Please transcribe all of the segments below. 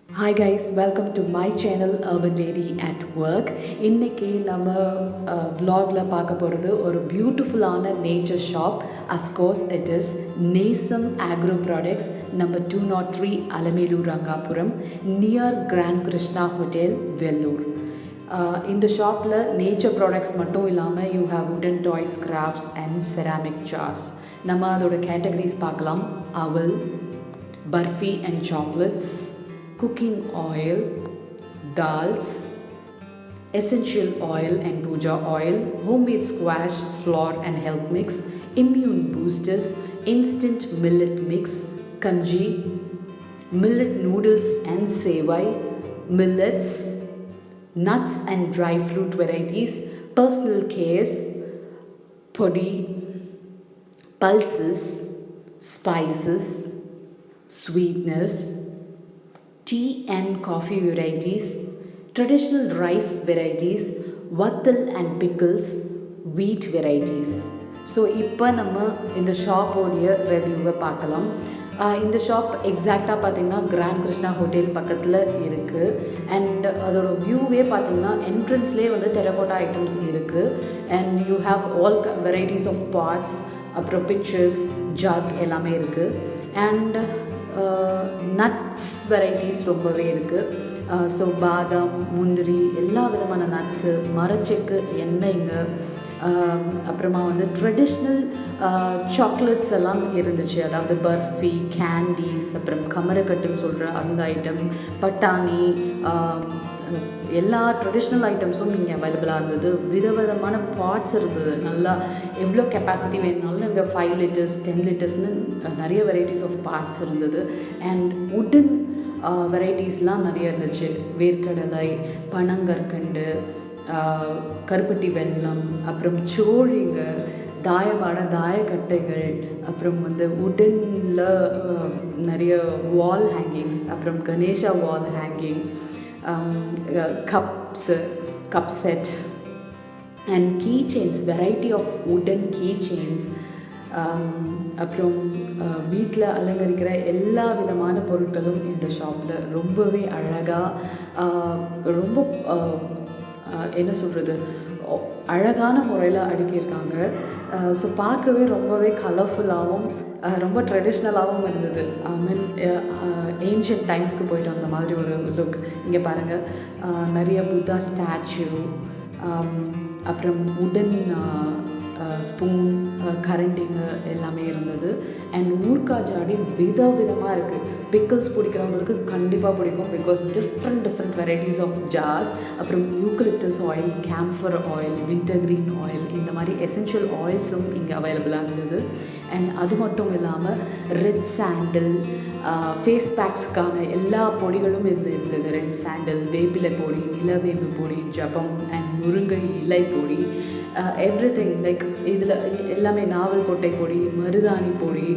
Hi guys, welcome to my channel Urban Lady at Work. இன்னைக்கு நம்ம vlogல பார்க்க போகிறது ஒரு பியூட்டிஃபுல்லான nature shop. Of course it is Nesam agro products number 203 Alamelur Rangapuram near grand Krishna hotel Vellore. இந்த ஷாப்பில் நேச்சர் ப்ராடக்ட்ஸ் மட்டும் இல்லாமல் you have wooden toys crafts and ceramic jars. நம்ம அதோட கேட்டகரிஸ் பார்க்கலாம். அவல், barfi and chocolates, cooking oil, dals, essential oil and puja oil, homemade squash, flour and health mix, immune boosters, instant millet mix, kanji, millet noodles and sevai, millets, nuts and dry fruit varieties, personal cares, podi, pulses, spices, sweetness, tea and coffee varieties, traditional rice varieties, வத்தல் and pickles, wheat varieties. So இப்போ நம்ம இந்த ஷாப்போடைய ரிவ்யூவை பார்க்கலாம். இந்த shop எக்ஸாக்டாக பார்த்திங்கன்னா grand Krishna hotel பக்கத்தில் இருக்குது. அண்ட் அதோட வியூவே பார்த்திங்கன்னா என்ட்ரன்ஸ்லேயே வந்து டெரகோட்டா ஐட்டம்ஸ் இருக்குது. And you have all varieties of pots, அப்புறம் பிக்சர்ஸ், ஜாக் எல்லாமே இருக்குது. அண்ட் நட்ஸ் வெரைட்டிஸ் ரொம்பவே இருக்குது. ஸோ பாதாம், முந்திரி, எல்லா விதமான நட்ஸு, மரச்செக்கு, எண்ணெய்ங்க, அப்புறமா வந்து ட்ரெடிஷ்னல் சாக்லேட்ஸ் எல்லாம் இருந்துச்சு. அதாவது பர்ஃபி, கேண்டீஸ், அப்புறம் கமரக்கட்டுன்னு சொல்கிற அந்த ஐட்டம், பட்டாணி, எல்லா ட்ரெடிஷ்னல் ஐட்டம்ஸும் இங்கே அவைலபிளாக இருந்தது. விதவிதமான பாட்ஸ் இருந்தது. நல்லா எவ்வளோ கெப்பாசிட்டி வேணுனாலும் இங்கே 5 லிட்டர்ஸ் 10 லிட்டர்ஸ்னு நிறைய வெரைட்டிஸ் ஆஃப் பாட்ஸ் இருந்தது. அண்ட் வுட்டன் வெரைட்டிஸ்லாம் நிறைய இருந்துச்சு. வேர்க்கடலை, பனங்கற்கண்டு, கருப்பட்டி வெல்லம், அப்புறம் சோழிங்க, தாயமான தாயக்கட்டைகள், அப்புறம் வந்து வுட்டனில் நிறைய வால் ஹேங்கிங்ஸ், அப்புறம் Ganesha wall hanging, cup set and key chains, variety of wooden key chains, அப்புறம் வீட்டில் அலங்கரிக்கிற எல்லா விதமான பொருட்களும் இந்த ஷாப்பில் ரொம்பவே அழகாக, ரொம்ப என்ன சொல்கிறது, அழகான முறையில் அடுக்கியிருக்காங்க. ஸோ பார்க்கவே ரொம்பவே கலர்ஃபுல்லாகவும் ரொம்ப ட்ரெடிஷ்னலாகவும் இருந்தது. ஐ மீன் ஏன்ஷியன்ட் டைம்ஸ்க்கு போயிட்டு வந்த மாதிரி ஒரு லுக். இங்கே பாருங்கள், நிறைய புத்தா ஸ்டாச்சு, அப்புறம் உடன் ஸ்பூன், கரண்டிங்க எல்லாமே இருந்தது. அண்ட் ஊர்கா ஜாடி விதவிதமாக இருக்குது. பிக்கிள்ஸ் பிடிக்கிறவங்களுக்கு கண்டிப்பாக பிடிக்கும். Because different varieties of jars, அப்புறம் eucalyptus oil, camphor oil, winter green oil, இந்த மாதிரி எசென்ஷியல் ஆயில்ஸும் இங்கே அவைலபிளாக இருந்தது. அண்ட் அது மட்டும் இல்லாமல் ரெட் சாண்டில், ஃபேஸ் பேக்ஸ்க்கான எல்லா பொடிகளும் இருந்தது. ரெட் சாண்டில், வேப்பிலை பொடி, நிலவேம்பு பொடி, ஜபம் அண்ட் முருங்கை இலை பொடி, எவ்ரிதிங். லைக் இதில் எல்லாமே நாவல் கொட்டை பொடி, மருதாணி பொடி,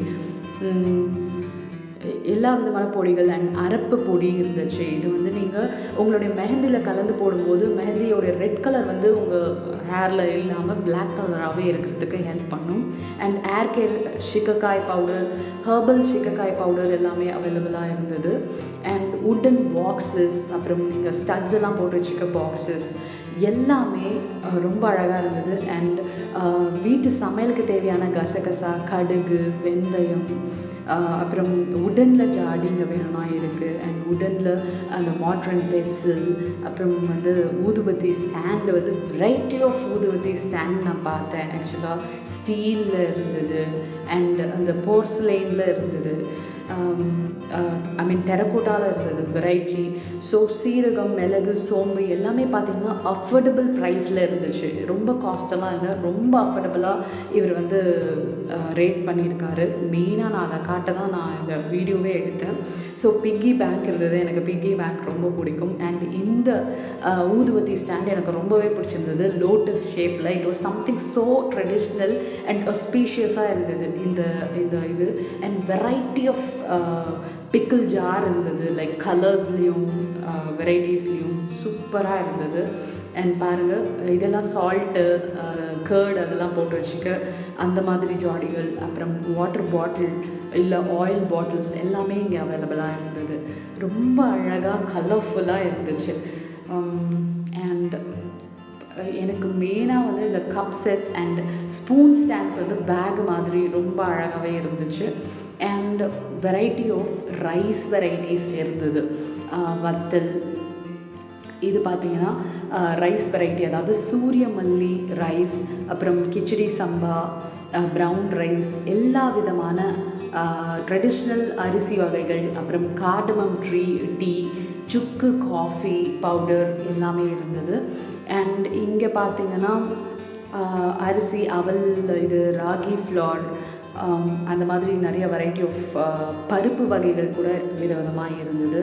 எல்லா விதமான பொடிகள் அண்ட் அரப்பு பொடி இருந்துச்சு. இது வந்து நீங்கள் உங்களுடைய மெஹந்தியில் கலந்து போடும்போது மெஹந்தியோடைய ரெட் கலர் வந்து உங்கள் ஹேரில் இல்லாமல் பிளாக் கலராகவே இருக்கிறதுக்கு ஹெல்ப் பண்ணும். And hair care shikakai powder, herbal shikakai powder எல்லாமே அவைலபிளாக இருந்தது. அண்ட் வுட்டன் பாக்ஸஸ், அப்புறம் நீங்கள் ஸ்டட்ஸ் எல்லாம் போட்டு வச்சுக்க பாக்ஸஸ் எல்லாமே ரொம்ப அழகாக இருந்தது. அண்ட் வீட்டு சமையலுக்கு தேவையான கசகசா, கடுகு, வெந்தயம், அப்புறம் உடனில் ஜாடிங்க வேணும்னா இருக்குது. அண்ட் உடனில் அந்த மாட்ரன் பெசில், அப்புறம் வந்து ஊதுபத்தி ஸ்டாண்டு, வந்து வெரைட்டி ஆஃப் ஊதுபத்தி ஸ்டாண்ட் நான் பார்த்தேன். ஆக்சுவலாக ஸ்டீலில் இருந்தது அண்ட் அந்த போர்ஸ்லைனில் இருந்தது, ஐ மீன் டெரக்கோட்டாவில் இருந்தது வெரைட்டி. ஸோ சீரகம், மிளகு, சோம்பு எல்லாமே பார்த்திங்கன்னா அஃபோர்டபுள் ப்ரைஸில் இருந்துச்சு. ரொம்ப காஸ்டெல்லாம் இல்லை, ரொம்ப அஃபோர்டபுளாக இவர் வந்து ரேட் பண்ணியிருக்காரு. மெயினாக நான் அதை காட்ட தான் நான் இந்த வீடியோவே எடுத்தேன். ஸோ பிக்கி பேங்க் இருந்தது. எனக்கு பிக்கி பேங்க் ரொம்ப பிடிக்கும். அண்ட் இந்த ஊதுபத்தி ஸ்டாண்ட் எனக்கு ரொம்பவே பிடிச்சிருந்தது. லோட்டஸ் ஷேப்பில் it was something so traditional and ஆஸ்பீஷியஸாக இருந்தது இந்த இது. And variety of pickle jar இருந்தது. லைக் கலர்ஸ்லேயும் வெரைட்டிஸ்லேயும் சூப்பராக இருந்தது. அண்ட் பாருங்கள், இதெல்லாம் சால்ட்டு, கர்டு அதெல்லாம் போட்டு வச்சுக்க அந்த மாதிரி ஜாடிகள், அப்புறம் வாட்டர் பாட்டில் இல்லை ஆயில் பாட்டில்ஸ் எல்லாமே இங்கே அவைலபிளாக இருந்தது. ரொம்ப அழகாக கலர்ஃபுல்லாக இருந்துச்சு. அண்ட் எனக்கு மெயினாக வந்து இந்த cup sets and spoon stands வந்து பேக் மாதிரி ரொம்ப அழகாகவே இருந்துச்சு. And variety of rice varieties இருந்தது. வத்தல், இது பார்த்திங்கன்னா ரைஸ் வெரைட்டி, அதாவது சூரியமல்லி ரைஸ், அப்புறம் கிச்சடி சம்பா, ப்ரவுன் ரைஸ், எல்லா விதமான ட்ரெடிஷ்னல் அரிசி வகைகள், அப்புறம் கார்டமம் டீ, சுக்கு காஃபி பவுடர் எல்லாமே இருந்தது. அண்ட் இங்கே பார்த்திங்கன்னா அரிசி, அவல், இது ராகி ஃப்ளார், அந்த மாதிரி நிறைய வெரைட்டி ஆஃப் பருப்பு வகைகள் கூட விதவிதமாக இருந்தது.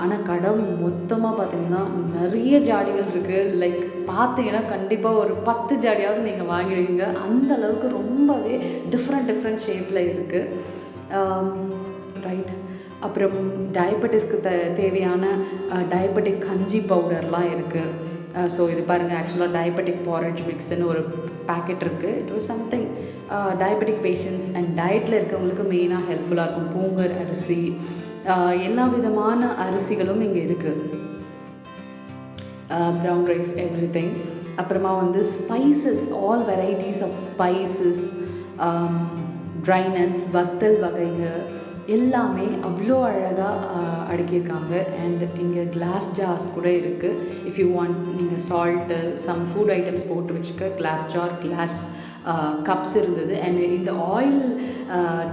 ஆனால் கடை மொத்தமாக பார்த்திங்கன்னா நிறைய ஜாடிகள் இருக்குது. லைக் பார்த்தீங்கன்னா கண்டிப்பாக ஒரு 10 ஜாடியாவது நீங்கள் வாங்கிடுவீங்க. அந்த அளவுக்கு ரொம்பவே டிஃப்ரெண்ட் ஷேப்பில் இருக்குது. ரைட். அப்புறம் டயபெட்டிஸ்க்கு தேவையான டயபெட்டிக் கஞ்சி பவுடர்லாம் இருக்குது. ஸோ இது பாருங்கள், ஆக்சுவலாக டயபெட்டிக் பாரேஜ் மிக்ஸ்ன்னு ஒரு பேக்கெட் இருக்குது. It was something diabetic patients and டயட்டில் இருக்கவங்களுக்கு மெயினாக ஹெல்ப்ஃபுல்லாக இருக்கும். பூங்கர் அரிசி, எல்லா விதமான அரிசிகளும் இங்கே இருக்குது. Brown rice, everything. அப்புறமா வந்து spices, all varieties of spices, dry nuts, வத்தல் வகைகள் எல்லாமே அவ்வளோ அழகாக அடுக்கியிருக்காங்க. அண்ட் இங்கே கிளாஸ் ஜார்ஸ் கூட இருக்குது. இஃப் யூ வாண்ட், நீங்கள் சால்ட்டு, சம் ஃபுட் ஐட்டம்ஸ் போட்டு வச்சுக்க கிளாஸ் ஜார், கிளாஸ் கப்ஸ் இருந்தது. அண்ட் இந்த ஆயில்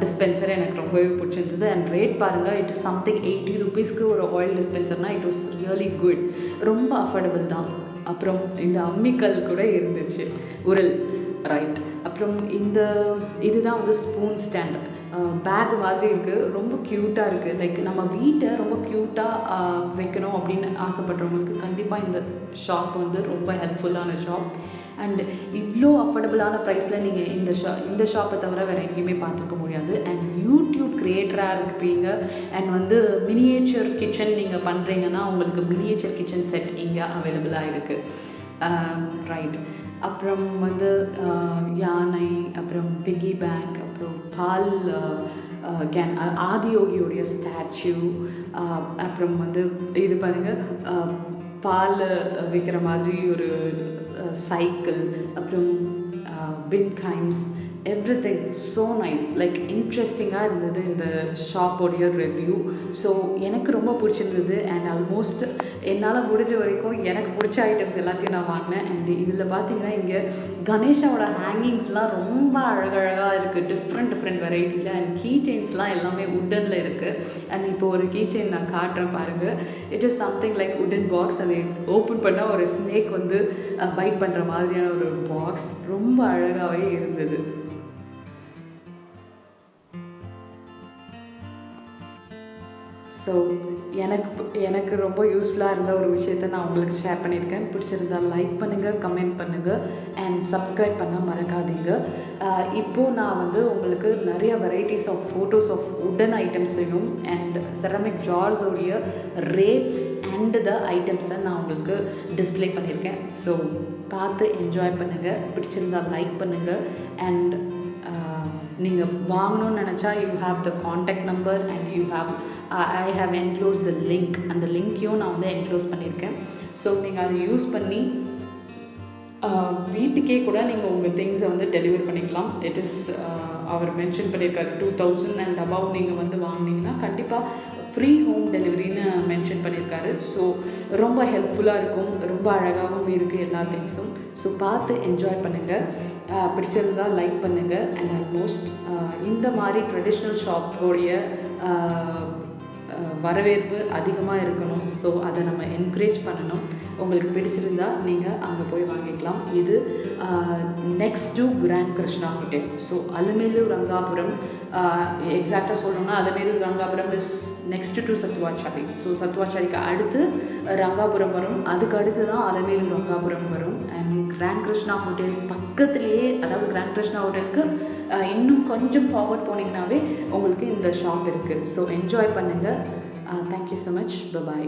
டிஸ்பென்சர் எனக்கு ரொம்பவே பிடிச்சிருந்தது. அண்ட் ரேட் பாருங்கள், இட் இஸ் சம்திங் 80 ரூபீஸ்க்கு ஒரு ஆயில் டிஸ்பென்சர்னால் இட் வாஸ் ரியலி குட். ரொம்ப அஃபோர்டபுள் தான். அப்புறம் இந்த அம்மிக்கல் கூட இருந்துச்சு, உரல். ரைட். அப்புறம் இதுதான் வந்து ஸ்பூன் ஸ்டாண்ட், பேக் மாதிரி இருக்குது. ரொம்ப க்யூட்டாக இருக்குது. லைக் நம்ம வீட்டை ரொம்ப க்யூட்டாக வைக்கணும் அப்படின்னு ஆசைப்படுறவங்களுக்கு கண்டிப்பாக இந்த ஷாப் வந்து ரொம்ப ஹெல்ப்ஃபுல்லான ஷாப். அண்ட் இவ்வளோ அஃபோர்டபுளான ப்ரைஸில் நீங்கள் இந்த ஷாப்பை தவிர வேறு எங்கேயுமே பார்த்துருக்க முடியாது. அண்ட் யூடியூப் க்ரியேட்டராக இருப்பீங்க அண்ட் வந்து மினியேச்சர் கிச்சன் நீங்கள் பண்ணுறீங்கன்னா உங்களுக்கு மினியேச்சர் கிச்சன் செட் இங்கே அவைலபிளாக இருக்குது. ரைட். அப்புறம் வந்து யானை, அப்புறம் பிக்கி பேங்க், அப்புறம் பால் கேன், ஆதியோகியோடைய ஸ்டாச்சு, அப்புறம் வந்து இது பாருங்கள் பால் விற்கிற மாதிரி ஒரு சைக்கிள், அப்புறம் bitcoins, everything so nice. Like இன்ட்ரெஸ்டிங்காக இருந்தது இந்த ஷாப்போடைய ரிவ்யூ. ஸோ எனக்கு ரொம்ப பிடிச்சிருந்தது. அண்ட் ஆல்மோஸ்ட் என்னால் முடிஞ்ச வரைக்கும் எனக்கு பிடிச்ச ஐட்டம்ஸ் எல்லாத்தையும் நான் வாங்கினேன். அண்ட் இதில் பார்த்தீங்கன்னா இங்கே கணேஷாவோட ஹேங்கிங்ஸ்லாம் ரொம்ப அழகழகாக இருக்குது, டிஃப்ரெண்ட் வெரைட்டியில். அண்ட் கீ செயின்ஸ்லாம் எல்லாமே உட்டனில் இருக்குது. அண்ட் இப்போ ஒரு கீ செயின் நான் காட்டுறேன் பாருங்கள். It is something like wooden box. அதை ஓப்பன் பண்ணால் ஒரு ஸ்னேக் வந்து பைட் பண்ணுற மாதிரியான ஒரு பாக்ஸ். ரொம்ப அழகாகவே இருந்தது. ஸோ எனக்கு ரொம்ப யூஸ்ஃபுல்லாக இருந்த ஒரு விஷயத்தை நான் உங்களுக்கு ஷேர் பண்ணியிருக்கேன். பிடிச்சிருந்தால் லைக் பண்ணுங்கள், கமெண்ட் பண்ணுங்கள் அண்ட் சப்ஸ்கிரைப் பண்ண மறக்காதீங்க. இப்போது நான் வந்து உங்களுக்கு நிறைய varieties of photos of wooden ஐட்டம்ஸையும் அண்ட் செரமிக் ஜார்ஸோடைய ரேட்ஸ் அண்ட் த ஐட்டம்ஸை நான் உங்களுக்கு டிஸ்பிளே பண்ணியிருக்கேன். ஸோ பார்த்து என்ஜாய் பண்ணுங்கள். பிடிச்சிருந்தால் லைக் பண்ணுங்கள். அண்ட் நீங்கள் வாங்கணும்னு நினச்சா you have the contact number and I have enclose the link. அந்த லிங்க்கையும் நான் வந்து என்க்ளோஸ் பண்ணியிருக்கேன். ஸோ நீங்கள் அதை யூஸ் பண்ணி வீட்டுக்கே கூட நீங்கள் உங்கள் திங்ஸை வந்து டெலிவர் பண்ணிக்கலாம். இட் இஸ் அவர் மென்ஷன் பண்ணியிருக்காரு 2000 அண்ட் அபவ் நீங்கள் வந்து வாங்கினீங்கன்னா கண்டிப்பாக ஃப்ரீ ஹோம் டெலிவரின்னு மென்ஷன் பண்ணியிருக்காரு. ஸோ ரொம்ப ஹெல்ப்ஃபுல்லாக இருக்கும், ரொம்ப அழகாகவும் இருக்குது எல்லா திங்ஸும். ஸோ பார்த்து என்ஜாய் பண்ணுங்கள். பிடிச்சிருந்தால் லைக் பண்ணுங்கள். அண்ட் ஆல்மோஸ்ட் இந்த மாதிரி ட்ரெடிஷ்னல் ஷாப்போடைய வரவேற்பு அதிகமாக இருக்கணும். ஸோ அதை நம்ம என்கரேஜ் பண்ணணும். உங்களுக்கு பிடிச்சிருந்தா நீங்கள் அங்கே போய் வாங்கிக்கலாம். இது next to grand Krishna hotel. So Alamelur Rangapuram, எக்ஸாக்டாக சொல்லணும்னா Alamelur Rangapuram is next to Sathuvachari. So சத்துவாச்சாரிக்கு அடுத்து ரங்காபுரம் வரும், அதுக்கு அடுத்து தான் அலமேலூர் ரங்காபுரம் வரும். அண்ட் கிராண்ட் கிருஷ்ணா ஹோட்டல் பக்கத்துலேயே, அதாவது கிராண்ட் கிருஷ்ணா ஹோட்டலுக்கு இன்னும் கொஞ்சம் ஃபார்வர்ட் போனீங்கன்னாவே உங்களுக்கு இந்த ஷாப் இருக்குது. ஸோ என்ஜாய் பண்ணுங்கள். Thank you so much. பை.